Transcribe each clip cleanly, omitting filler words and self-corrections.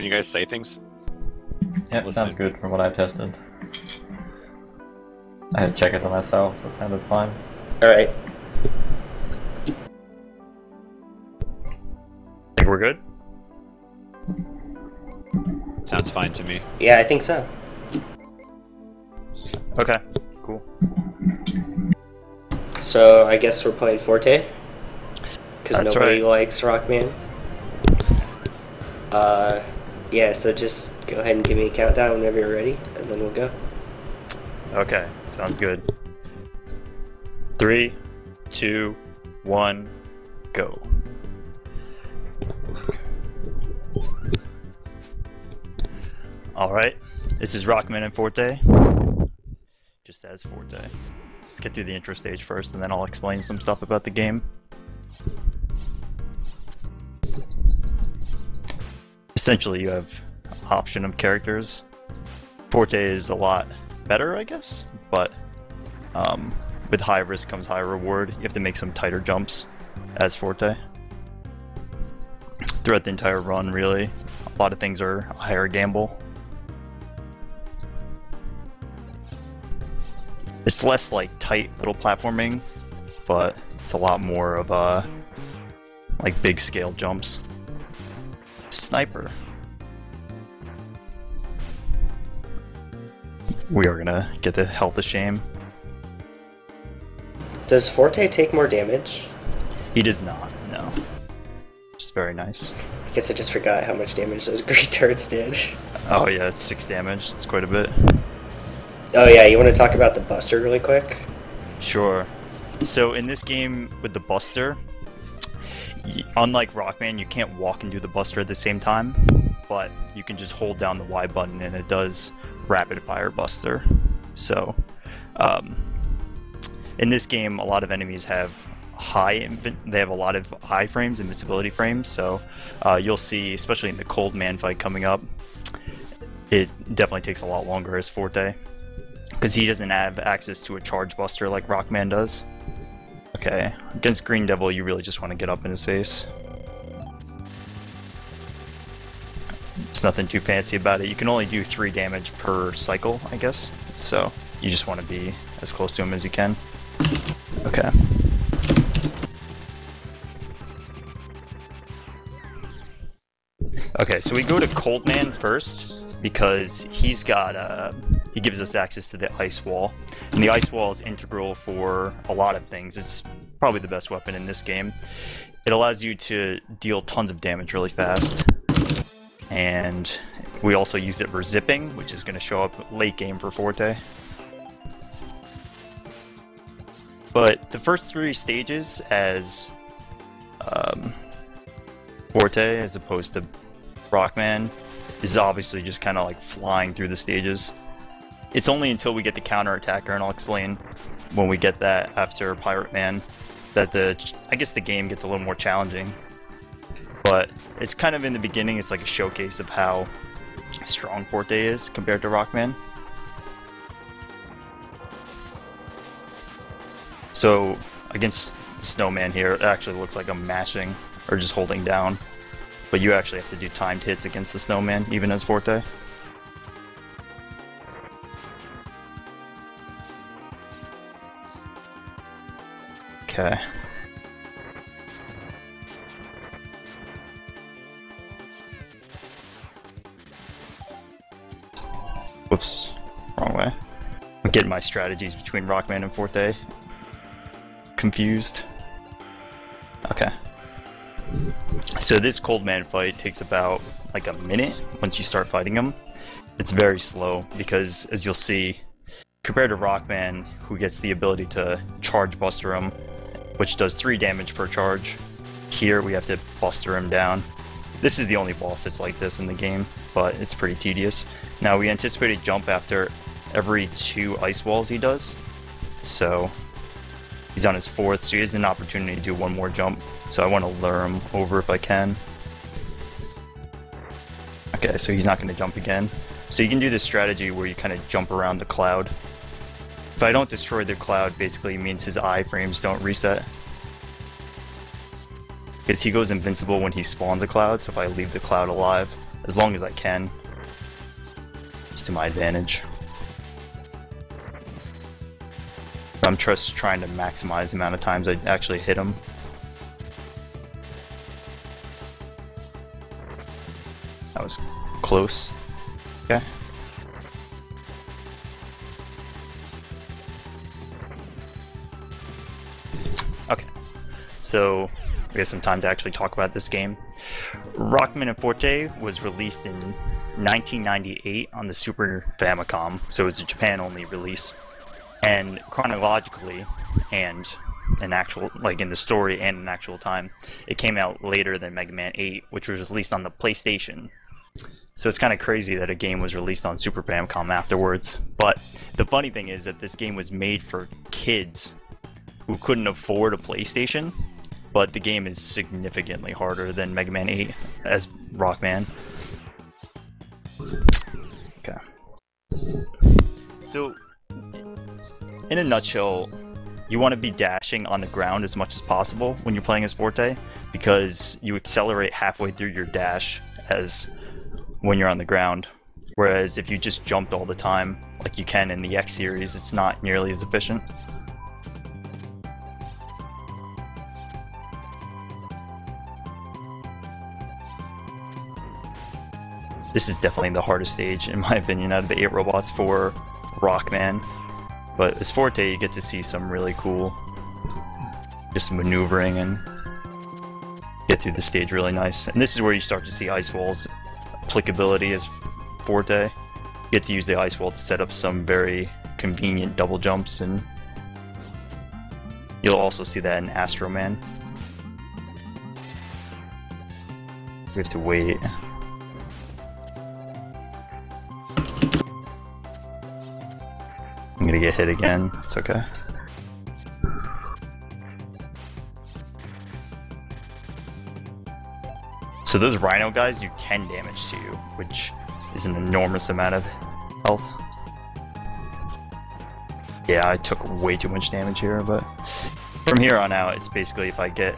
Can you guys say things? Yep, sounds good from what I tested. I had checkers on myself, so it sounded fine. Alright. Think we're good? Sounds fine to me. Yeah, I think so. Okay, cool. So, I guess we're playing Forte? Because nobody right. likes Rockman. Yeah, so just go ahead and give me a countdown whenever you're ready, and then we'll go. Okay, sounds good. 3, 2, 1, go. Alright, this is Rockman and Forte. Just as Forte. Let's get through the intro stage first, and then I'll explain some stuff about the game. Essentially, you have an option of characters. Forte is a lot better, I guess, but with high risk comes high reward. You have to make some tighter jumps as Forte. Throughout the entire run, really, a lot of things are a higher gamble. It's less like tight little platforming, but it's a lot more of like big scale jumps. Sniper. We are gonna get the health of shame. Does Forte take more damage? He does not, no. Just very nice. I guess I just forgot how much damage those green turrets did. Oh yeah, it's 6 damage. It's quite a bit. Oh yeah, you want to talk about the Buster really quick? Sure. So in this game with the Buster, unlike Rockman, you can't walk and do the Buster at the same time, but you can just hold down the Y button and it does rapid fire Buster. So in this game, a lot of enemies have they have a lot of high frames, invincibility frames, so you'll see, especially in the Cold Man fight coming up, it definitely takes a lot longer as Forte, because he doesn't have access to a charge Buster like Rockman does. Okay, against Green Devil, you really just want to get up in his face. It's nothing too fancy about it. You can only do 3 damage per cycle, I guess, so you just want to be as close to him as you can. Okay. Okay, so we go to Cold Man first, because he's got, he gives us access to the ice wall. And the ice wall is integral for a lot of things. It's probably the best weapon in this game. It allows you to deal tons of damage really fast. And we also use it for zipping, which is going to show up late game for Forte. But the first 3 stages as Forte, as opposed to Rockman, is obviously just kind of like flying through the stages. It's only until we get the counter attacker, and I'll explain when we get that after Pirate Man, that I guess the game gets a little more challenging. But it's kind of in the beginning, it's like a showcase of how strong Forte is compared to Rockman. So against Snowman here, it actually looks like I'm mashing or just holding down. But you actually have to do timed hits against the Snowman, even as Forte. Okay. Whoops. Wrong way. I'm getting my strategies between Rockman and Forte confused. Okay. So this Cold Man fight takes about like a minute once you start fighting him. It's very slow because, as you'll see, compared to Rockman, who gets the ability to charge Buster him, which does 3 damage per charge, here we have to Buster him down. This is the only boss that's like this in the game, but it's pretty tedious. Now we anticipate a jump after every 2 ice walls he does, so he's on his 4th, so he has an opportunity to do 1 more jump. So I want to lure him over if I can. Okay, so he's not going to jump again. So you can do this strategy where you kind of jump around the cloud. If I don't destroy the cloud, basically means his iframes don't reset. Because he goes invincible when he spawns a cloud, so if I leave the cloud alive, as long as I can. It's to my advantage. I'm just trying to maximize the amount of times I actually hit him. That was close. Okay. Okay. So we have some time to actually talk about this game. Rockman and Forte was released in 1998 on the Super Famicom, so it was a Japan-only release. And chronologically, and in actual, like in the story and in actual time, it came out later than Mega Man 8, which was released on the PlayStation. So it's kind of crazy that a game was released on Super Famicom afterwards. But the funny thing is that this game was made for kids who couldn't afford a PlayStation, but the game is significantly harder than Mega Man 8 as Rockman. Okay. So, in a nutshell, you want to be dashing on the ground as much as possible when you're playing as Forte, because you accelerate halfway through your dash as when you're on the ground. Whereas if you just jumped all the time, like you can in the X series, it's not nearly as efficient. This is definitely the hardest stage, in my opinion, out of the 8 robots for Rockman. But as Forte, you get to see some really cool just maneuvering and get through the stage really nice. And this is where you start to see Ice Wall's applicability as Forte. You get to use the Ice Wall to set up some very convenient double jumps, and you'll also see that in Astro Man. We have to wait. I'm gonna get hit again. It's okay. So those Rhino guys do 10 damage to you, which is an enormous amount of health. Yeah, I took way too much damage here, but from here on out, it's basically if I get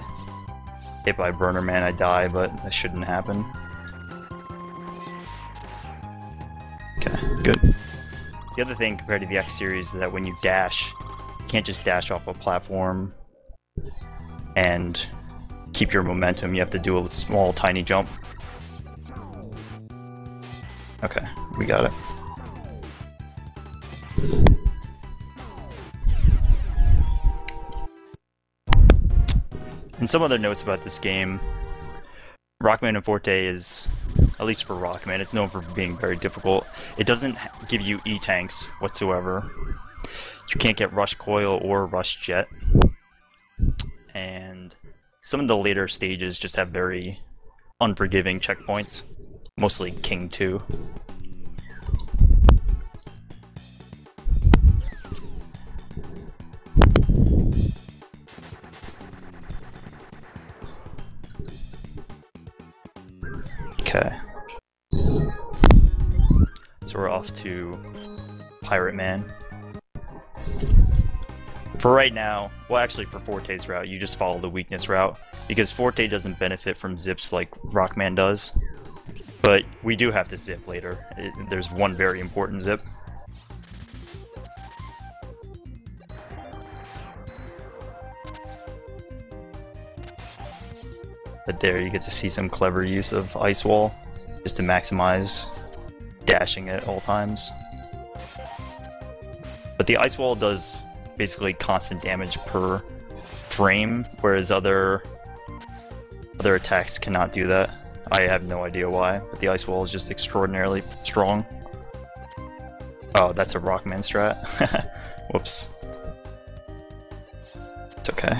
hit by Burner Man, I die, but that shouldn't happen. Okay, good. The other thing compared to the X series is that when you dash, you can't just dash off a platform and keep your momentum. You have to do a small, tiny jump. Okay, we got it. And some other notes about this game. Rockman and Forte is, at least for Rockman, it's known for being very difficult. It doesn't give you E-tanks whatsoever. You can't get Rush Coil or Rush Jet. And some of the later stages just have very unforgiving checkpoints. Mostly King 2. Okay. So we're off to Pirate Man. For right now, well actually for Forte's route, you just follow the weakness route, because Forte doesn't benefit from zips like Rockman does. But we do have to zip later. There's one very important zip. But there you get to see some clever use of Ice Wall, just to maximize dashing at all times. But the Ice Wall does basically constant damage per frame, whereas other attacks cannot do that. I have no idea why, but the Ice Wall is just extraordinarily strong. Oh, that's a Rockman strat. Whoops. It's okay.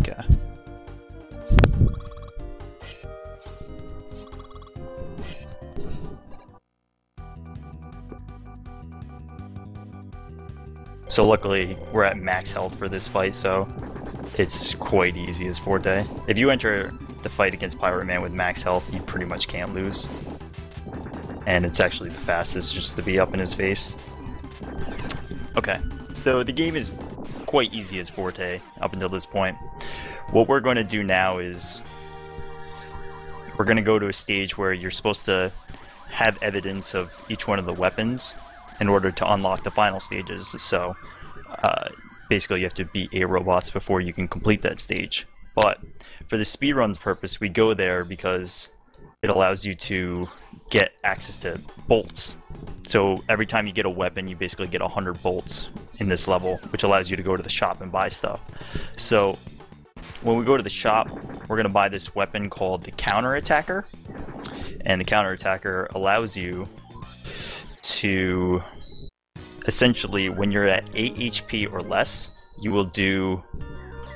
Okay. So luckily, we're at max health for this fight, so it's quite easy as Forte. If you enter the fight against Pirate Man with max health, you pretty much can't lose. and it's actually the fastest just to be up in his face. Okay, so the game is quite easy as Forte up until this point. What we're going to do now is we're going to go to a stage where you're supposed to have evidence of each one of the weapons in order to unlock the final stages. So basically you have to beat 8 robots before you can complete that stage. But for the speedrun's purpose, we go there because it allows you to get access to bolts. So every time you get a weapon, you basically get 100 bolts in this level, which allows you to go to the shop and buy stuff. So when we go to the shop, we're going to buy this weapon called the Counter Attacker. And the Counter Attacker allows you to essentially, when you're at 8 HP or less, you will do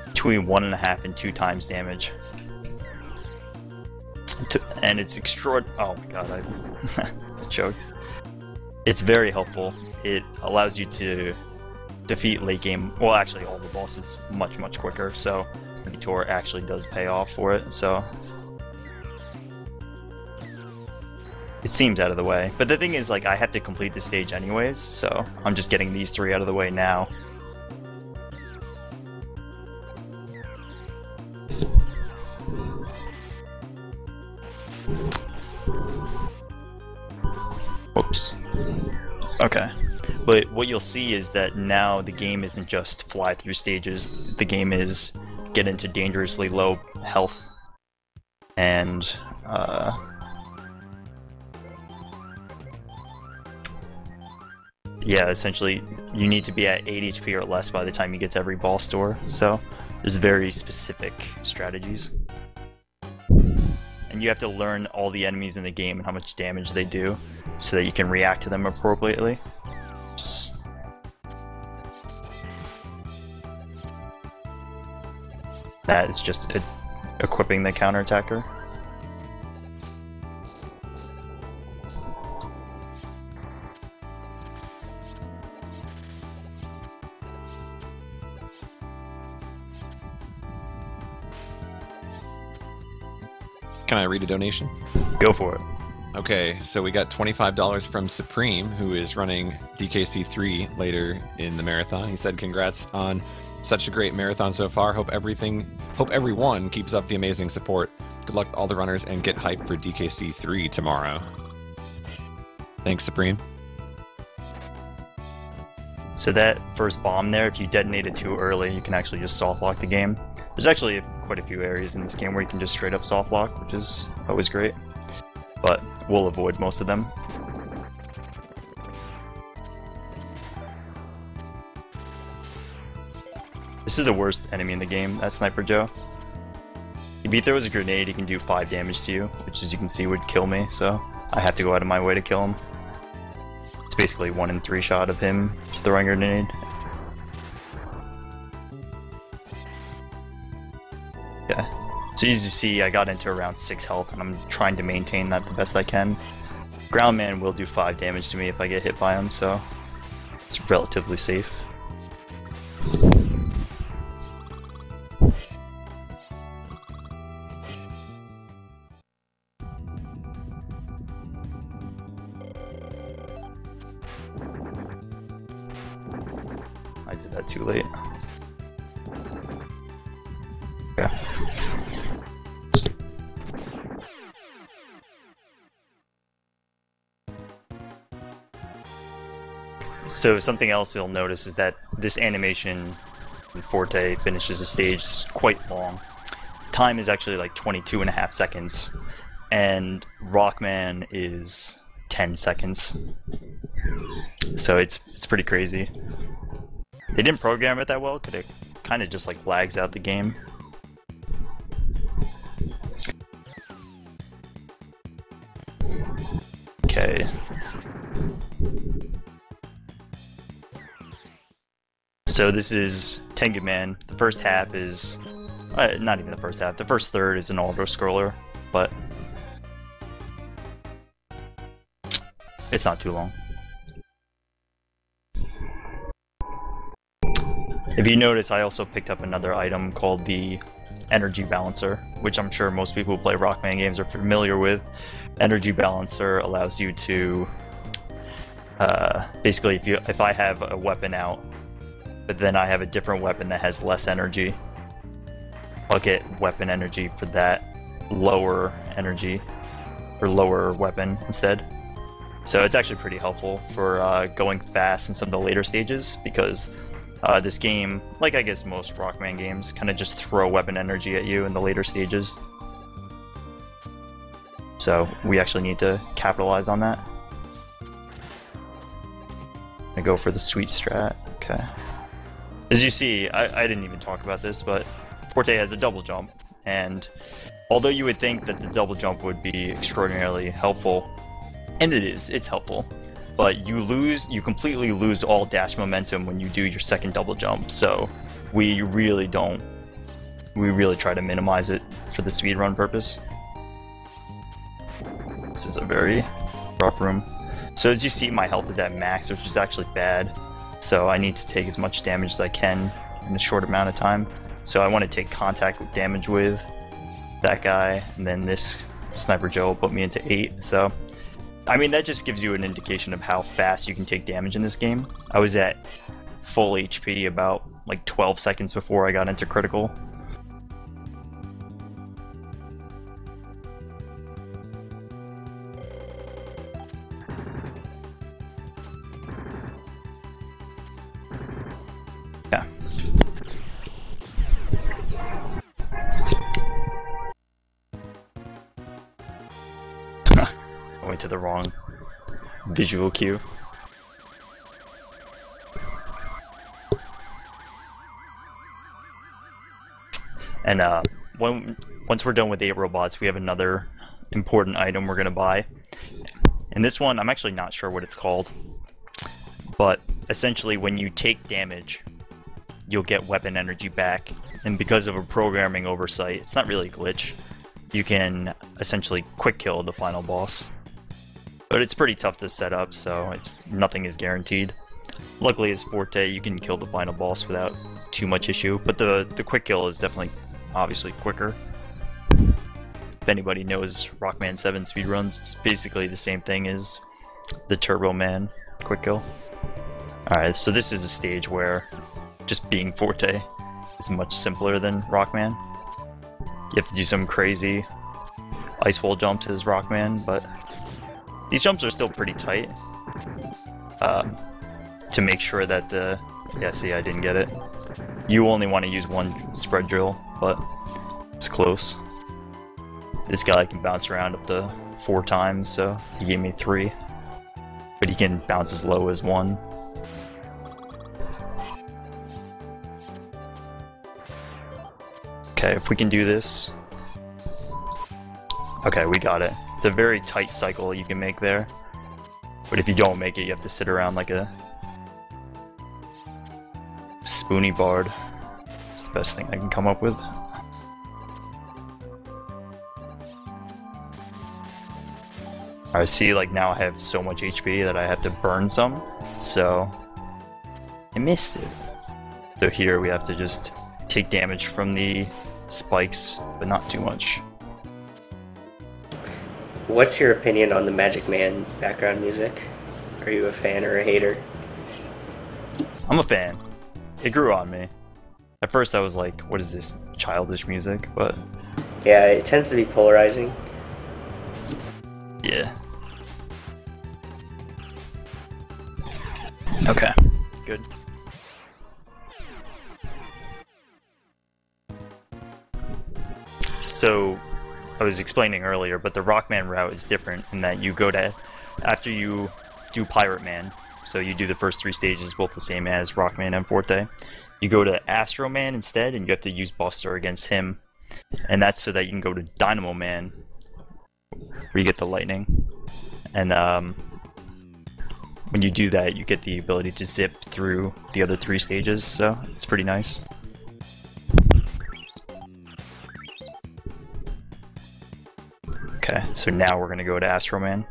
between 1.5 and 2 times damage. And it's extraordinary. Oh my god, I choked. It's very helpful. It allows you to defeat late game, well actually all the bosses much quicker, so the tour actually does pay off for it, so it seems out of the way. But the thing is, like, I have to complete the stage anyways, so I'm just getting these 3 out of the way now. Whoops. Okay. But what you'll see is that now the game isn't just fly through stages, the game is get into dangerously low health. And, yeah, essentially, you need to be at 8 HP or less by the time you get to every boss door, so there's very specific strategies. And you have to learn all the enemies in the game and how much damage they do, so that you can react to them appropriately. Oops. That is just equipping the Counter Attacker. Can I read a donation? Go for it. Okay, so we got $25 from Supreme, who is running DKC3 later in the marathon. He said, "Congrats on such a great marathon so far. Hope everyone keeps up the amazing support. Good luck to all the runners and get hyped for DKC3 tomorrow." Thanks, Supreme. So that first bomb there, if you detonate it too early, you can actually just soft lock the game. There's actually quite a few areas in this game where you can just straight up soft lock, which is always great. But we'll avoid most of them. This is the worst enemy in the game, that Sniper Joe. If he throws a grenade, he can do 5 damage to you, which as you can see would kill me, so I have to go out of my way to kill him. It's basically 1 in 3 shot of him throwing a grenade. Okay. So as you see, I got into around 6 health, and I'm trying to maintain that the best I can. Ground Man will do 5 damage to me if I get hit by him, so it's relatively safe. I did that too late. Okay. So something else you'll notice is that this animation in Forte finishes a stage quite long. Time is actually like 22.5 seconds, and Rockman is 10 seconds. So it's pretty crazy. They didn't program it that well, because it kind of just like lags out the game. Okay. So this is Tengu Man. The first half is... not even the first half. The first third is an auto-scroller, but... it's not too long. If you notice, I also picked up another item called the Energy Balancer, which I'm sure most people who play Rockman games are familiar with. Energy Balancer allows you to basically, if I have a weapon out, but then I have a different weapon that has less energy, I'll get weapon energy for that lower energy or lower weapon instead. So it's actually pretty helpful for going fast in some of the later stages, because this game, like I guess most Rockman games, kind of just throw weapon energy at you in the later stages. So we actually need to capitalize on that. I go for the sweet strat. Okay. As you see, I didn't even talk about this, but Forte has a double jump, and although you would think that the double jump would be extraordinarily helpful, and it's helpful, but you completely lose all dash momentum when you do your second double jump, so we really try to minimize it for the speedrun purpose. This is a very rough room. So as you see, my health is at max, which is actually bad, so I need to take as much damage as I can in a short amount of time. So I want to take contact with damage with that guy, and then this Sniper Joe will put me into 8. So, I mean, that just gives you an indication of how fast you can take damage in this game. I was at full HP about like 12 seconds before I got into critical. Yeah. I went to the wrong visual cue. And once we're done with 8 robots, we have another important item we're gonna buy. And this one, I'm actually not sure what it's called, but essentially when you take damage, you'll get weapon energy back. And because of a programming oversight, it's not really a glitch, you can essentially quick kill the final boss. But it's pretty tough to set up, so nothing is guaranteed. Luckily as Forte, you can kill the final boss without too much issue, but the quick kill is definitely obviously quicker. If anybody knows Rockman 7 speedruns, it's basically the same thing as the Turbo Man quick kill. Alright, so this is a stage where just being Forte is much simpler than Rockman. You have to do some crazy ice wall jumps as Rockman, but these jumps are still pretty tight. To make sure that yeah, see, I didn't get it. You only want to use one spread drill, but it's close. This guy can bounce around up to 4 times, so he gave me 3. But he can bounce as low as 1. Okay, if we can do this. Okay, we got it. It's a very tight cycle you can make there. But if you don't make it, you have to sit around like a spoony bard. It's the best thing I can come up with. I see, like, now I have so much HP that I have to burn some, so I missed it. So here we have to just take damage from the spikes, but not too much. What's your opinion on the Magic Man background music? Are you a fan or a hater? I'm a fan. It grew on me. At first I was like, what is this childish music? But yeah, it tends to be polarizing. yeah. Okay, good. So, I was explaining earlier, but the Rockman route is different in that you go to, after you do Pirate Man, so you do the first 3 stages both the same as Rockman and Forte, you go to Astro Man instead, and you have to use Buster against him. And that's so that you can go to Dynamo Man, where you get the lightning. And when you do that, you get the ability to zip through the other 3 stages, so it's pretty nice. Okay, so now we're gonna go to Astro Man.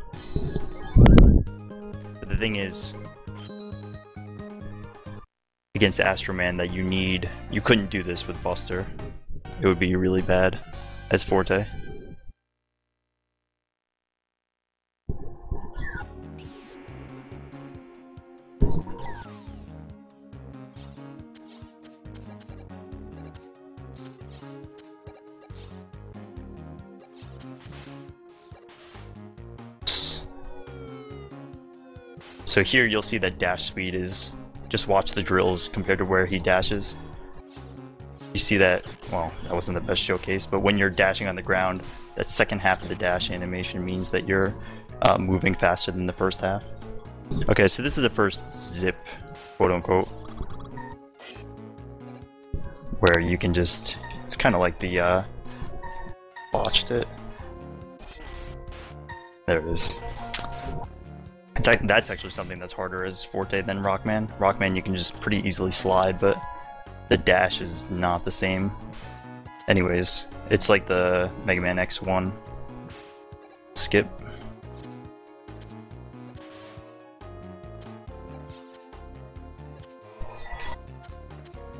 But the thing is, against Astro Man, that you couldn't do this with Buster. it would be really bad as Forte. So here you'll see that dash speed is, just watch the drills compared to where he dashes. You see that, well, that wasn't the best showcase, but when you're dashing on the ground, that second half of the dash animation means that you're moving faster than the first half. Okay, so this is the first zip, quote unquote, where you can just, it's kind of like the, botched it. There it is. That's actually something that's harder as Forte than Rockman. Rockman you can just pretty easily slide, but the dash is not the same. Anyways, it's like the Mega Man X1 skip.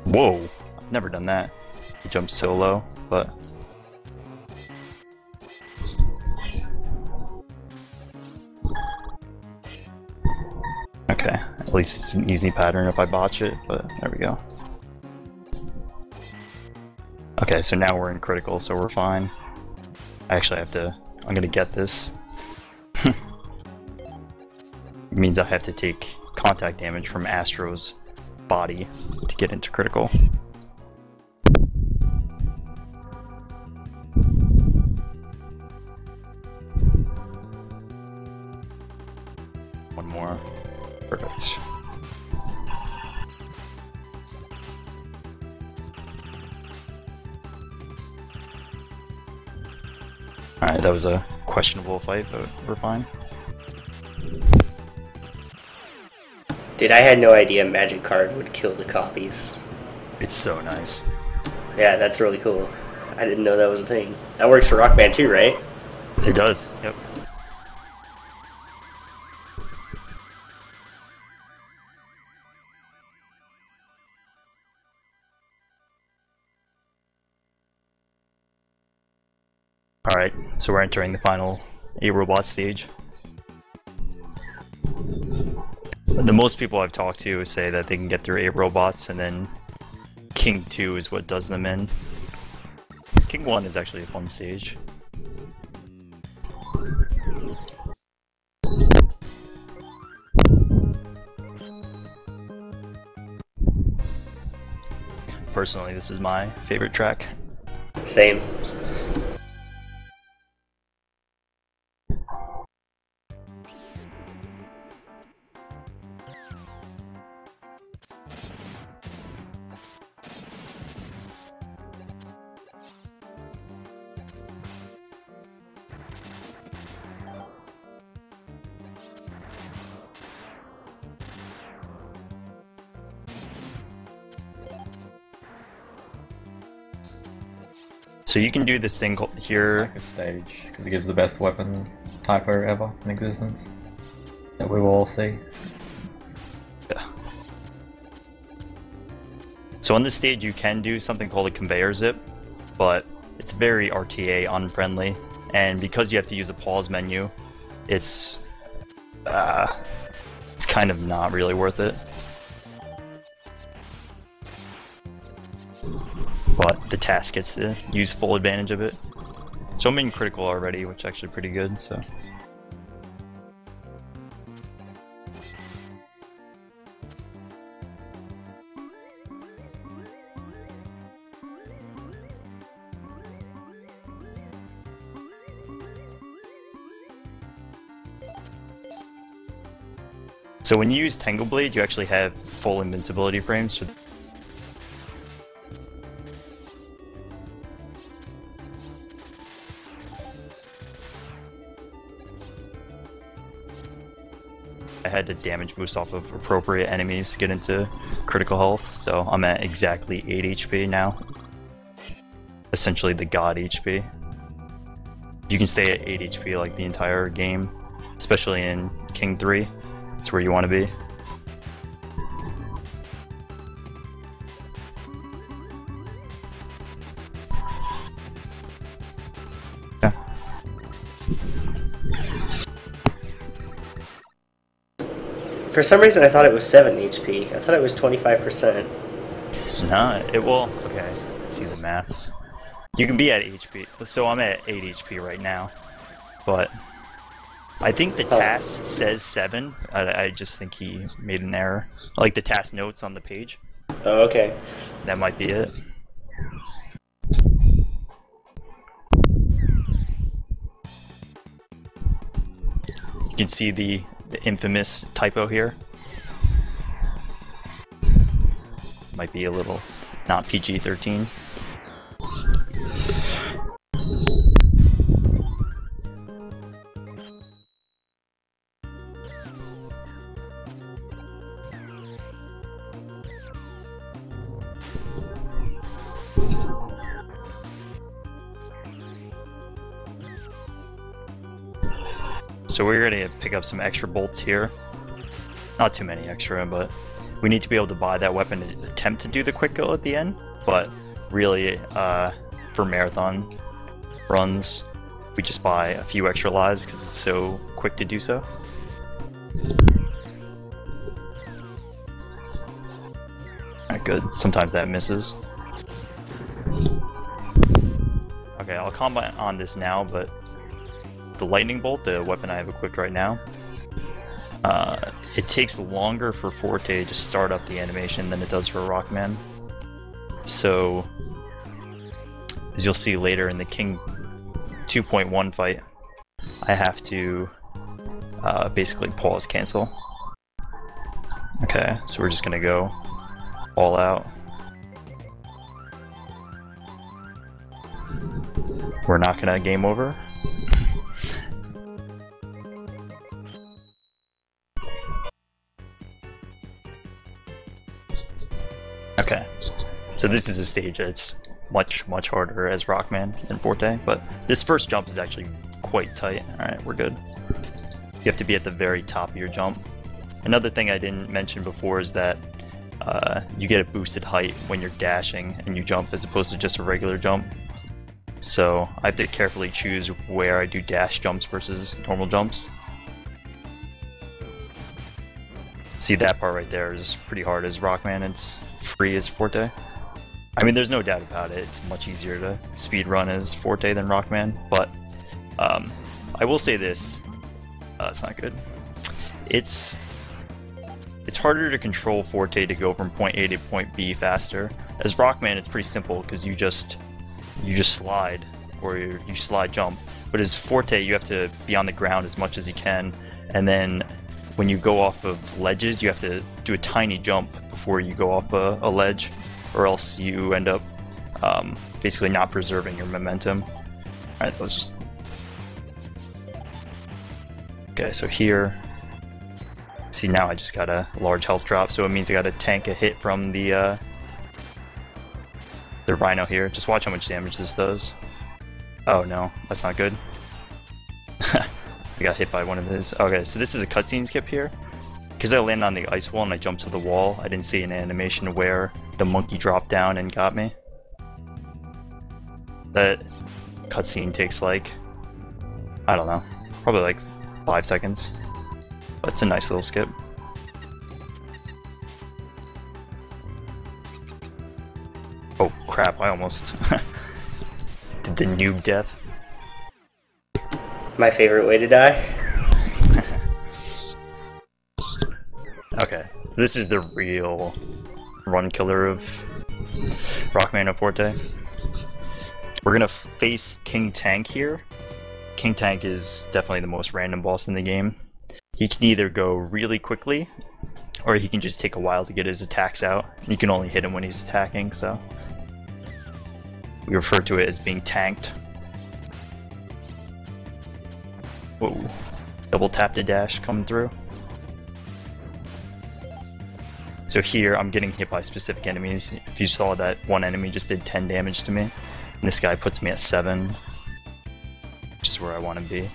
Whoa! I've never done that. He jumps so low, but... Okay, at least it's an easy pattern if I botch it, but there we go. Okay, so now we're in critical, so we're fine. I actually have to... I'm gonna get this. It means I have to take contact damage from Astro's body to get into critical. One more. Perfect. Alright, that was a questionable fight, but we're fine. Dude, I had no idea Magic Card would kill the copies. It's so nice. Yeah, that's really cool. I didn't know that was a thing. That works for Rockman too, right? It does, yep. Alright, so we're entering the final A-Robot stage. The most people I've talked to say that they can get through A-Robots, and then King 2 is what does them in. King 1 is actually a fun stage. Personally, this is my favorite track. Same. So you can do this thing here. It's like a stage, because it gives the best weapon typo ever in existence that we will all see. Yeah. So on this stage you can do something called a conveyor zip, but it's very RTA unfriendly, and because you have to use a pause menu, it's kind of not really worth it. But the task gets to use full advantage of it. So I'm in critical already, which is actually pretty good, so. So when you use Tangle Blade, you actually have full invincibility frames. So I had to damage boost off of appropriate enemies to get into critical health, so I'm at exactly 8 HP now. Essentially the god HP. You can stay at 8 HP like the entire game, especially in King 3. That's where you want to be. For some reason, I thought it was 7 HP. I thought it was 25%. No, it will. Okay, let's see the math. You can be at HP. So I'm at 8 HP right now. But I think the task says 7. I just think he made an error. Like the task notes on the page. Oh, okay. That might be it. You can see the infamous typo here. Might be a little not PG-13. So we're going to pick up some extra bolts here. Not too many extra, but we need to be able to buy that weapon to attempt to do the quick kill at the end. But really, for marathon runs, we just buy a few extra lives because it's so quick to do so. Alright, good. Sometimes that misses. Okay, I'll combat on this now, but the lightning bolt, the weapon I have equipped right now, it takes longer for Forte to start up the animation than it does for Rockman. So, as you'll see later in the King 2.1 fight, I have to basically pause cancel. Okay, so we're just gonna go all out. We're not gonna game over. Okay, so this is a stage that's much harder as Rockman than Forte, but this first jump is actually quite tight. Alright, we're good. You have to be at the very top of your jump. Another thing I didn't mention before is that you get a boosted height when you're dashing and you jump as opposed to just a regular jump. So I have to carefully choose where I do dash jumps versus normal jumps. See, that part right there is pretty hard as Rockman, it's free as Forte. I mean, there's no doubt about it, it's much easier to speedrun as Forte than Rockman, but I will say this, it's not good. It's harder to control Forte to go from point A to point B faster. As Rockman, it's pretty simple because you just slide, or you slide jump. But as Forte, you have to be on the ground as much as you can, and then when you go off of ledges, you have to do a tiny jump before you go off a ledge, or else you end up basically not preserving your momentum. Alright, let's just... Okay, so here... See, now I just got a large health drop, so it means I gotta tank a hit from the Rhino here. Just watch how much damage this does. Oh no, that's not good. I got hit by one of his. Okay, so this is a cutscene skip here. Because I landed on the ice wall and I jumped to the wall, I didn't see an animation where the monkey dropped down and got me. That cutscene takes like, I don't know, probably like 5 seconds. But it's a nice little skip. Oh crap, I almost did the noob death. My favorite way to die. Okay, so this is the real run killer of Rockman and Forte. We're gonna face King Tank here. King Tank is definitely the most random boss in the game. He can either go really quickly, or he can just take a while to get his attacks out. You can only hit him when he's attacking, so we refer to it as being tanked. Whoa, double tap to dash coming through. So here, I'm getting hit by specific enemies. If you saw that one enemy just did 10 damage to me, and this guy puts me at 7, which is where I want to be.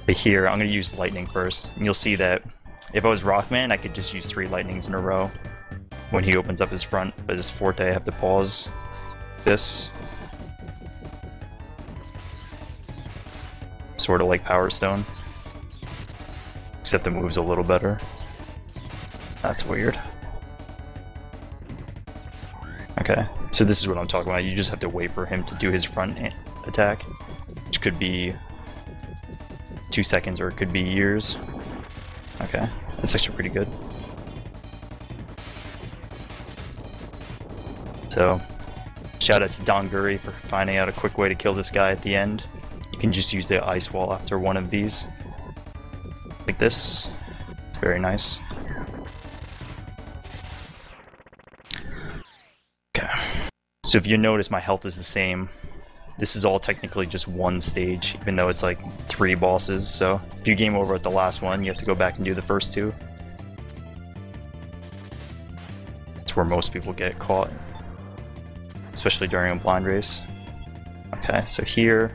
But here, I'm going to use lightning first, and you'll see that if I was Rockman, I could just use 3 lightnings in a row when he opens up his front, but as Forte, I have to pause this. Sort of like Power Stone. Except the move's a little better. That's weird. Okay, so this is what I'm talking about. You just have to wait for him to do his front attack, which could be 2 seconds or it could be years. Okay, that's actually pretty good. So, shout out to Don Gurry for finding out a quick way to kill this guy at the end. You can just use the ice wall after one of these. Like this. It's very nice. Okay. So if you notice, my health is the same. This is all technically just one stage, even though it's like 3 bosses. So if you game over at the last one, you have to go back and do the first 2. It's where most people get caught, especially during a blind race. Okay, so here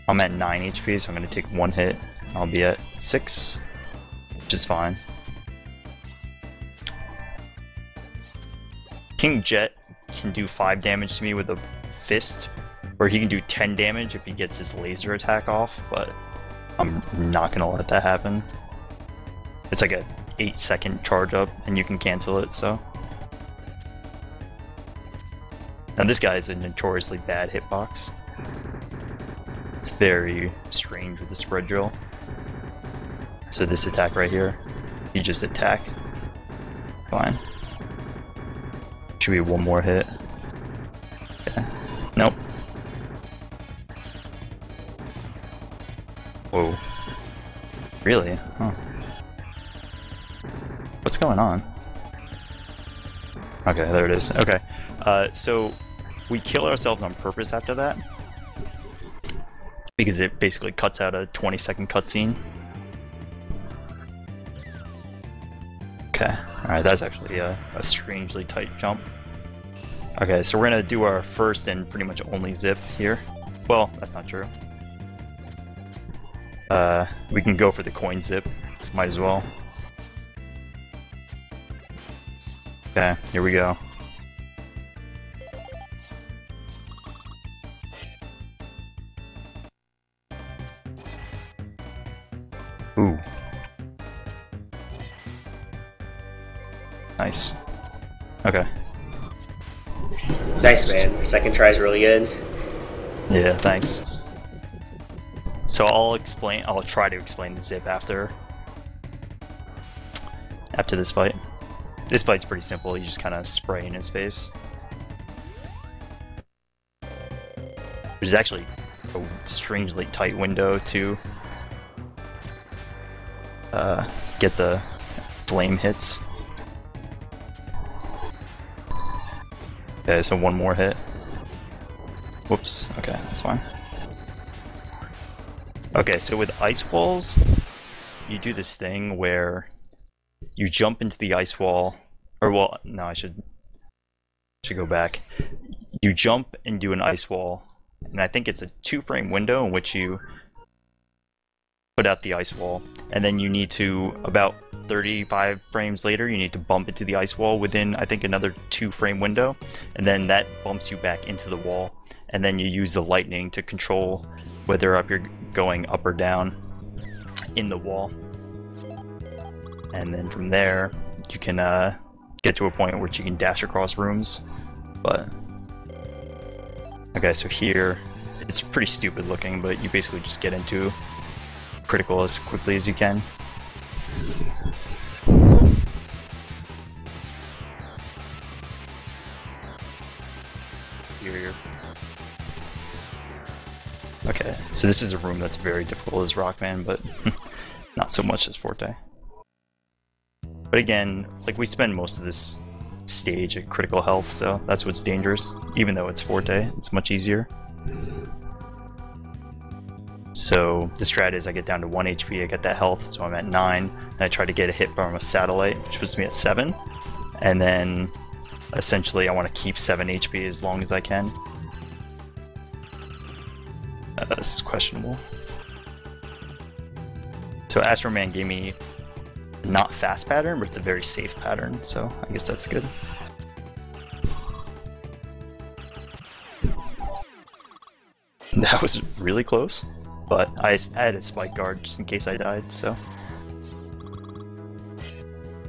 I'm at 9 HP, so I'm going to take 1 hit. I'll be at 6, which is fine. King Jet can do 5 damage to me with a fist, or he can do 10 damage if he gets his laser attack off, but I'm not going to let that happen. It's like a 8-second charge up, and you can cancel it, so. Now this guy is a notoriously bad hitbox. It's very strange with the spread drill. So this attack right here, you just attack. Fine. Should be 1 more hit. Okay. Nope. Whoa. Really? Huh. What's going on? Okay, there it is. Okay. So we kill ourselves on purpose after that, because it basically cuts out a 20-second cutscene. Okay, alright, that's actually a strangely tight jump. Okay, so we're gonna do our first and pretty much only zip here. Well, that's not true. We can go for the coin zip, might as well. Okay, here we go. Ooh. Nice. Okay. Nice, man. The second try is really good. Yeah, thanks. So I'll try to explain the zip after this fight. This fight's pretty simple, you just kind of spray in his face. There's actually a strangely tight window to get the flame hits. Okay, so 1 more hit. Whoops, okay, that's fine. Okay, so with ice walls, you do this thing where you jump into the ice wall, or well, no, I should go back. You jump and do an ice wall, and I think it's a 2-frame window in which you put out the ice wall, and then you need to, about 35 frames later, you need to bump into the ice wall within, I think, another 2-frame window, and then that bumps you back into the wall, and then you use the lightning to control whether you're going up or down in the wall. And then from there, you can get to a point where you can dash across rooms. But okay, so here, it's pretty stupid looking, but you basically just get into critical as quickly as you can. Here. Okay, so this is a room that's very difficult as Rockman, but not so much as Forte. But again, like, we spend most of this stage at critical health, so that's what's dangerous. Even though it's Forte, it's much easier. So the strat is I get down to 1 HP, I get that health, so I'm at 9, and I try to get a hit from a satellite, which puts me at 7. And then, essentially, I want to keep 7 HP as long as I can. This is questionable. So Astro Man gave me a not fast pattern, but it's a very safe pattern, so I guess that's good. That was really close, but I had a spike guard just in case I died, so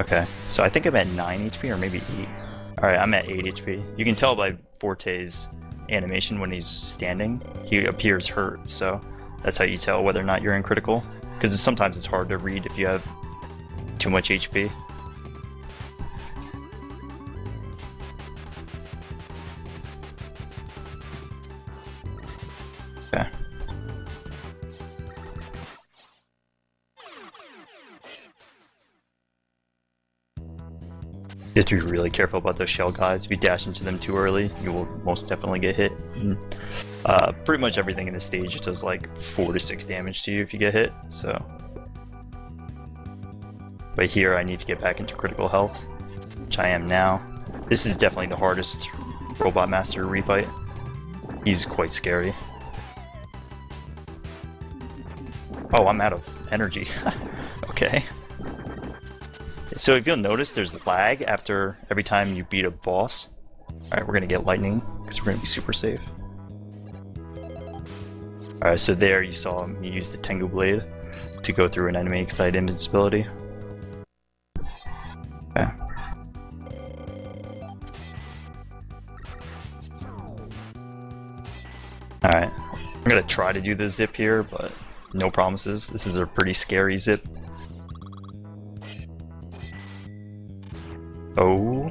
Okay, so I think I'm at 9 HP or maybe 8. Alright, I'm at 8 HP. You can tell by Forte's animation when he's standing, he appears hurt, so that's how you tell whether or not you're in critical. Because sometimes it's hard to read if you have too much HP. Okay. You have to be really careful about those shell guys. If you dash into them too early, you will most definitely get hit. And, pretty much everything in this stage does like 4 to 6 damage to you if you get hit, so. But here I need to get back into critical health, which I am now. This is definitely the hardest Robot Master refight. He's quite scary. Oh, I'm out of energy. Okay. So if you'll notice, there's lag after every time you beat a boss. Alright, we're gonna get lightning, because we're gonna be super safe. Alright, so there you saw me use the Tengu Blade to go through an enemy because I had invincibility. Okay. Alright, I'm gonna try to do the zip here, but no promises. This is a pretty scary zip. Oh.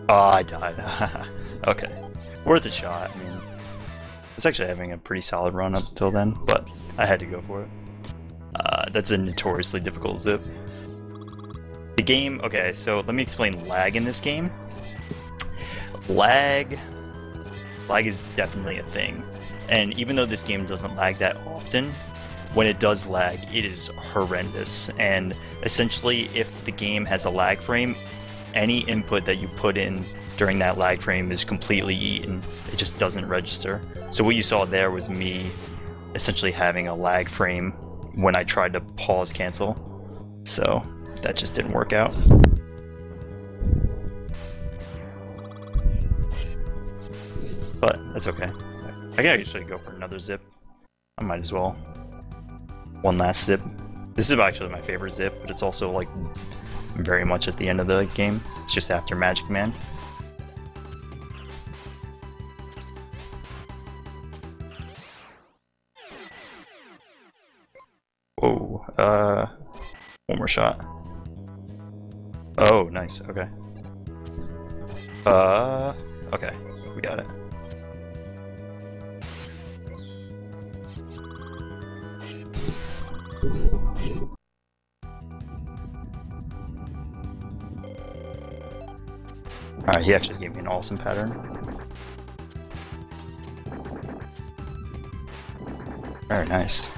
Oh, I died. Okay. Worth a shot. I mean, I was actually having a pretty solid run up until then, but I had to go for it. That's a notoriously difficult zip. The game, okay, so let me explain lag in this game. Lag is definitely a thing. And even though this game doesn't lag that often, when it does lag, it is horrendous. And essentially, if the game has a lag frame, any input that you put in during that lag frame is completely eaten. It just doesn't register. So what you saw there was me essentially having a lag frame when I tried to pause cancel. So that just didn't work out. But that's okay. I can actually go for another zip. I might as well. One last zip. This is actually my favorite zip, but it's also like very much at the end of the game. It's just after Magic Man. Whoa, one more shot. Oh, nice, okay. Okay, we got it. Alright, he actually gave me an awesome pattern. Very nice.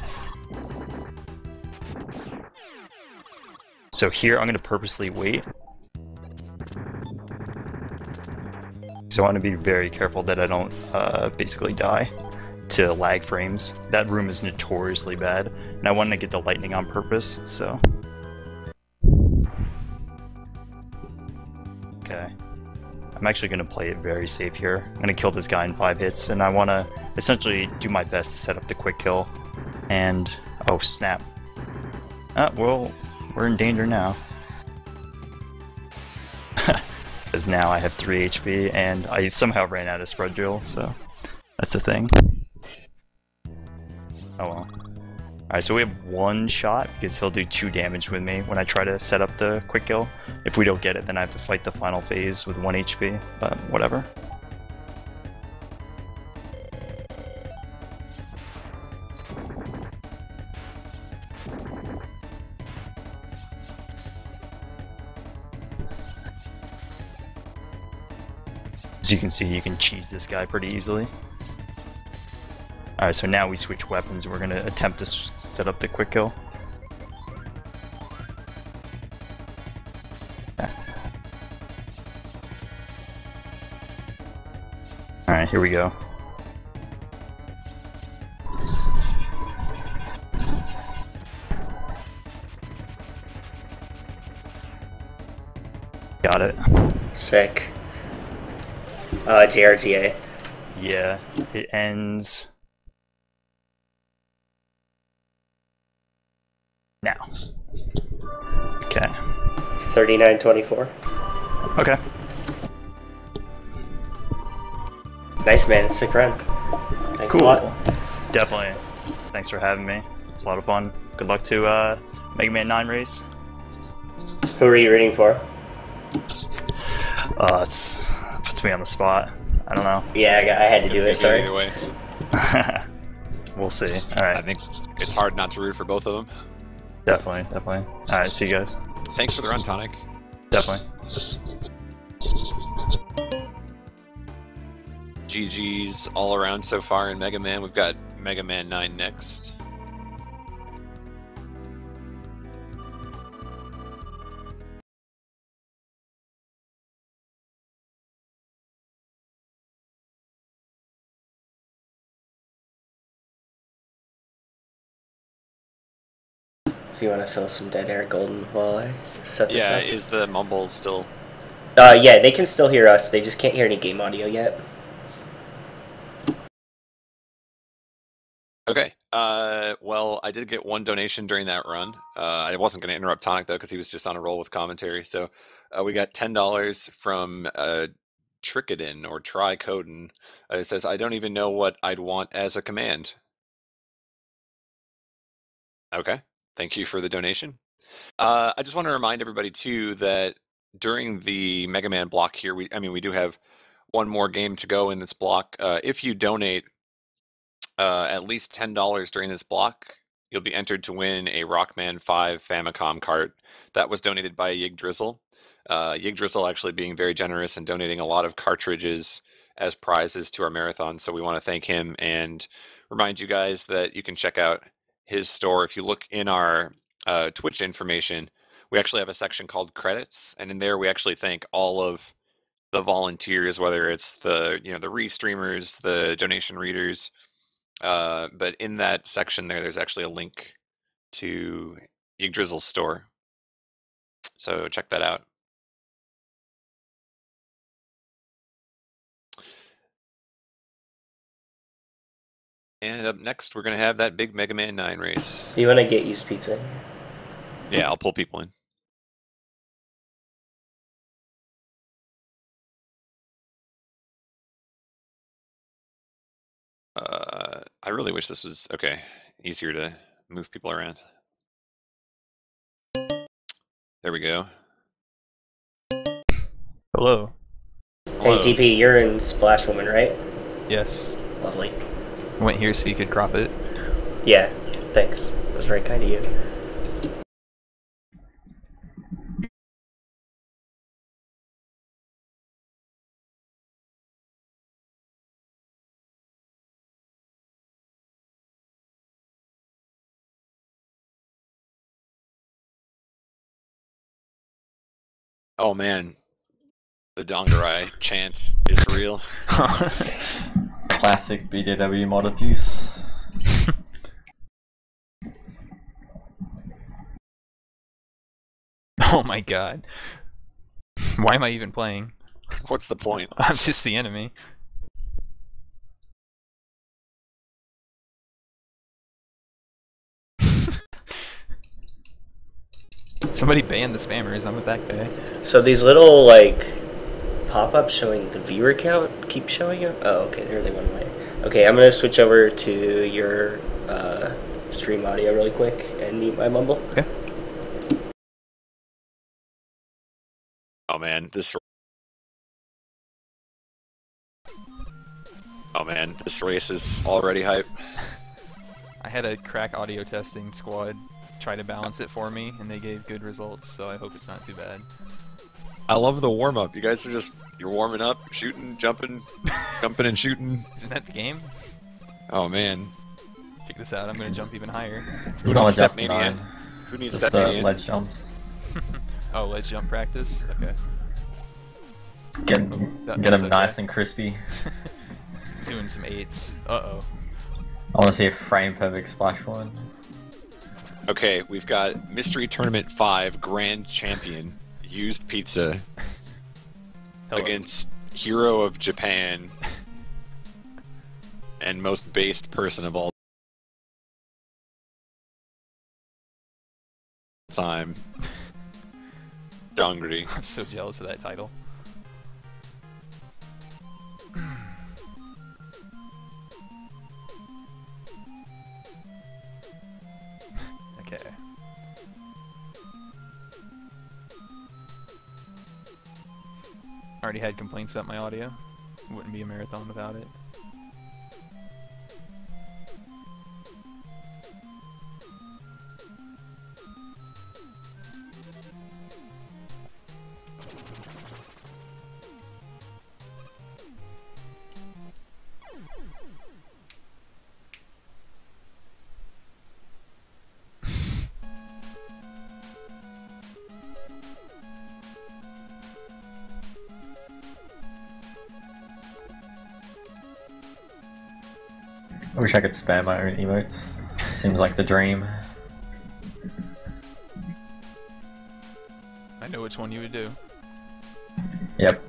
So here I'm going to purposely wait. So I want to be very careful that I don't basically die to lag frames. That room is notoriously bad, and I wanted to get the lightning on purpose, so. Okay. I'm actually going to play it very safe here. I'm going to kill this guy in 5 hits, and I want to essentially do my best to set up the quick kill. And, oh snap. Well, we're in danger now. Because now I have 3 HP, and I somehow ran out of spread drill, so that's a thing. Oh well. Alright, so we have 1 shot, because he'll do 2 damage with me when I try to set up the quick kill. If we don't get it, then I have to fight the final phase with 1 HP, but whatever. As you can see, you can cheese this guy pretty easily. Alright, so now we switch weapons. We're going to attempt to set up the quick kill. Yeah. Alright, here we go. Got it. Sick. JRTA. Yeah, it ends Now. Okay. 3924. Okay. Nice, man. Sick run. Thanks a Cool. lot. Definitely. Thanks for having me. It's a lot of fun. Good luck to Mega Man 9 race. Who are you rooting for? It's puts me on the spot. I don't know. Yeah, I had to do it. Sorry. Either way, We'll see. All right. I think it's hard not to root for both of them. Definitely. All right. See you guys. Thanks for the run, Tonic. Definitely. GG's all around so far in Mega Man. We've got Mega Man 9 next. If you want to fill some dead air golden while I set this Yeah, up. is the mumble still... Yeah, they can still hear us. They just can't hear any game audio yet. Okay. Well, I did get one donation during that run. I wasn't going to interrupt Tonic, though, because he was just on a roll with commentary. So we got $10 from Trickadin, or Tricoden. It says, I don't even know what I'd want as a command. Okay. Thank you for the donation. I just want to remind everybody, too, that during the Mega Man block here, we do have one more game to go in this block. If you donate at least $10 during this block, you'll be entered to win a Rockman 5 Famicom cart that was donated by Yggdrasil. Yggdrasil actually being very generous and donating a lot of cartridges as prizes to our marathon, so we want to thank him and remind you guys that you can check out his store. If you look in our Twitch information, we actually have a section called credits, and in there we actually thank all of the volunteers, whether it's the the restreamers, the donation readers. But in that section there's actually a link to Yggdrasil's store. So check that out. And up next, we're going to have that big Mega Man 9 race. You want to get used pizza? Yeah, I'll pull people in. I really wish this was, okay, easier to move people around. There we go. Hello. Hey, DP, you're in Splash Woman, right? Yes. Lovely. I went here so you could crop it. Yeah, thanks. That was very kind of you. Oh man, the Dongarai chant is real. Classic BJW mod abuse. Oh my god. Why am I even playing? What's the point? I'm just the enemy. Somebody ban the spammers, I'm a that guy. So these little, like, pop-ups showing the viewer count keep showing up? Oh, okay, there they went away. Okay, I'm going to switch over to your stream audio really quick and mute my mumble. Okay. Oh man, this race is already hype. I had a crack audio testing squad try to balance it for me, and they gave good results, so I hope it's not too bad. I love the warm-up. You guys are you're warming up, shooting, jumping, jumping and shooting. Isn't that the game? Oh man. Check this out, I'm gonna jump even higher. It's not Step just Mania. Who needs just Step Mania? ledge jumps. Oh, ledge jump practice? Okay. Get That's them okay. nice and crispy. Doing some 8s. Uh-oh. I want to see a frame perfect splash one. Okay, we've got Mystery Tournament 5 Grand Champion, Used Pizza, Hello. against Hero of Japan, and most based person of all time. Dongri. I'm so jealous of that title. Okay. Already had complaints about my audio. Wouldn't be a marathon without it. I wish I could spam my own emotes. Seems like the dream. I know which one you would do. Yep.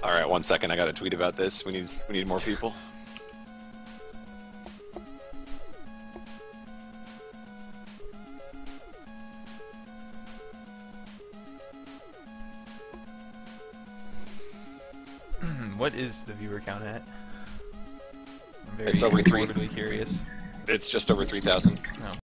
All right, 1 second. I got a tweet about this. We need more people. What is the viewer count at? I'm very It's over 3. morbidly curious. It's just over 3,000. Oh.